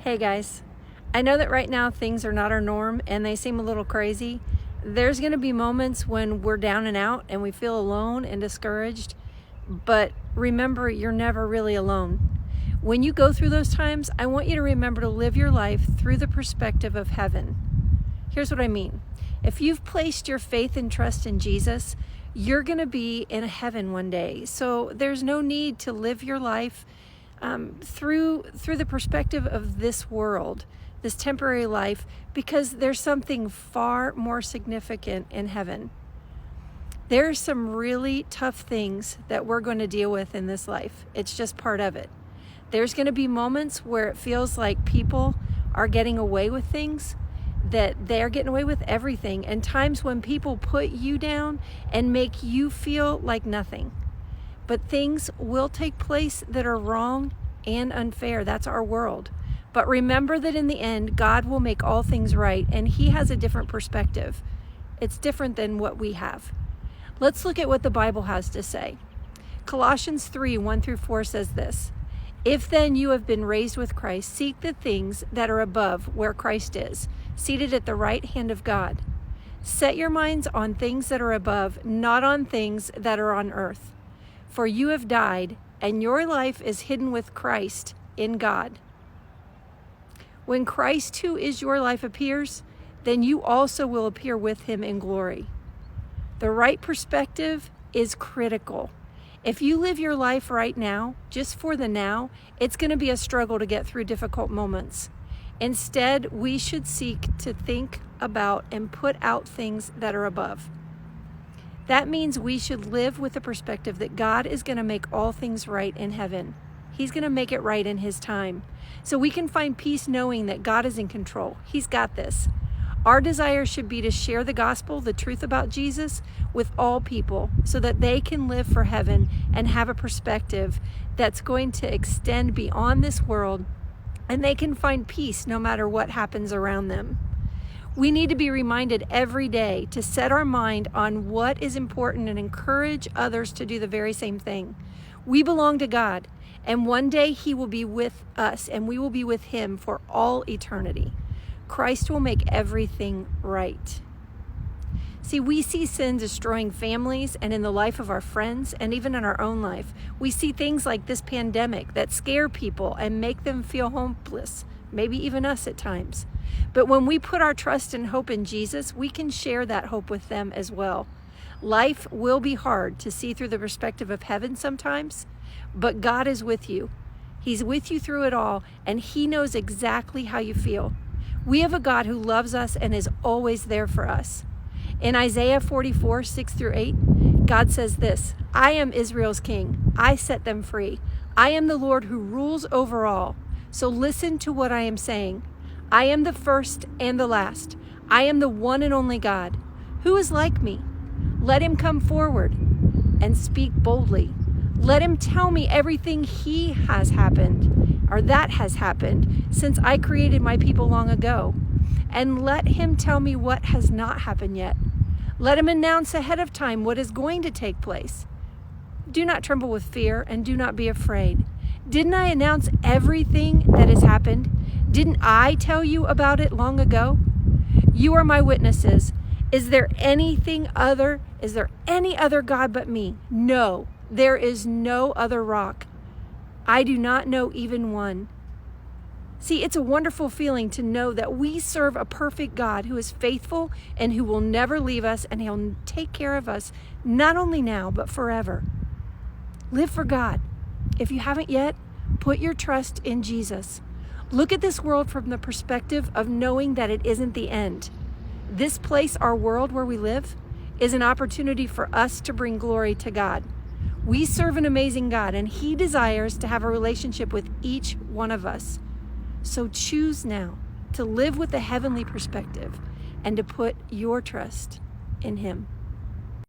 Hey guys, I know that right now things are not our norm and they seem a little crazy. There's going to be moments when we're down and out and we feel alone and discouraged, but remember, you're never really alone. When you go through those times, I want you to remember to live your life through the perspective of heaven. Here's what I mean. If you've placed your faith and trust in Jesus, you're going to be in heaven one day. So there's no need to live your life through the perspective of this world, this temporary life, because there's something far more significant in heaven. There's some really tough things that we're going to deal with in this life. It's just part of it. There's going to be moments where it feels like people are getting away with things, that they're getting away with everything, and times when people put you down and make you feel like nothing. But things will take place that are wrong and unfair. That's our world. But remember that in the end, God will make all things right, and He has a different perspective. It's different than what we have. Let's look at what the Bible has to say. Colossians 3:1-4 says this: "If then you have been raised with Christ, seek the things that are above, where Christ is, seated at the right hand of God. Set your minds on things that are above, not on things that are on earth. For you have died, and your life is hidden with Christ in God. When Christ, who is your life, appears, then you also will appear with Him in glory." The right perspective is critical. If you live your life right now, just for the now, it's going to be a struggle to get through difficult moments. Instead, we should seek to think about and put out things that are above. That means we should live with the perspective that God is going to make all things right in heaven. He's going to make it right in His time. So we can find peace knowing that God is in control. He's got this. Our desire should be to share the gospel, the truth about Jesus, with all people so that they can live for heaven and have a perspective that's going to extend beyond this world, and they can find peace no matter what happens around them. We need to be reminded every day to set our mind on what is important and encourage others to do the very same thing. We belong to God, and one day He will be with us, and we will be with Him for all eternity. Christ will make everything right. See, we see sin destroying families and in the life of our friends and even in our own life. We see things like this pandemic that scare people and make them feel hopeless, maybe even us at times. But when we put our trust and hope in Jesus, we can share that hope with them as well. Life will be hard to see through the perspective of heaven sometimes, but God is with you. He's with you through it all, and He knows exactly how you feel. We have a God who loves us and is always there for us. In Isaiah 44:6-8, God says this: "I am Israel's king. I set them free. I am the Lord who rules over all. So listen to what I am saying. I am the first and the last. I am the one and only God. Who is like me? Let him come forward and speak boldly. Let him tell me everything that has happened since I created my people long ago. And let him tell me what has not happened yet. Let him announce ahead of time what is going to take place. Do not tremble with fear and do not be afraid. Didn't I announce everything that has happened? Didn't I tell you about it long ago? You are my witnesses. Is there any other God but me? No, there is no other rock. I do not know even one." See, it's a wonderful feeling to know that we serve a perfect God who is faithful and who will never leave us, and He'll take care of us, not only now, but forever. Live for God. If you haven't yet, put your trust in Jesus. Look at this world from the perspective of knowing that it isn't the end. This place, our world where we live, is an opportunity for us to bring glory to God. We serve an amazing God, and He desires to have a relationship with each one of us. So choose now to live with a heavenly perspective and to put your trust in Him.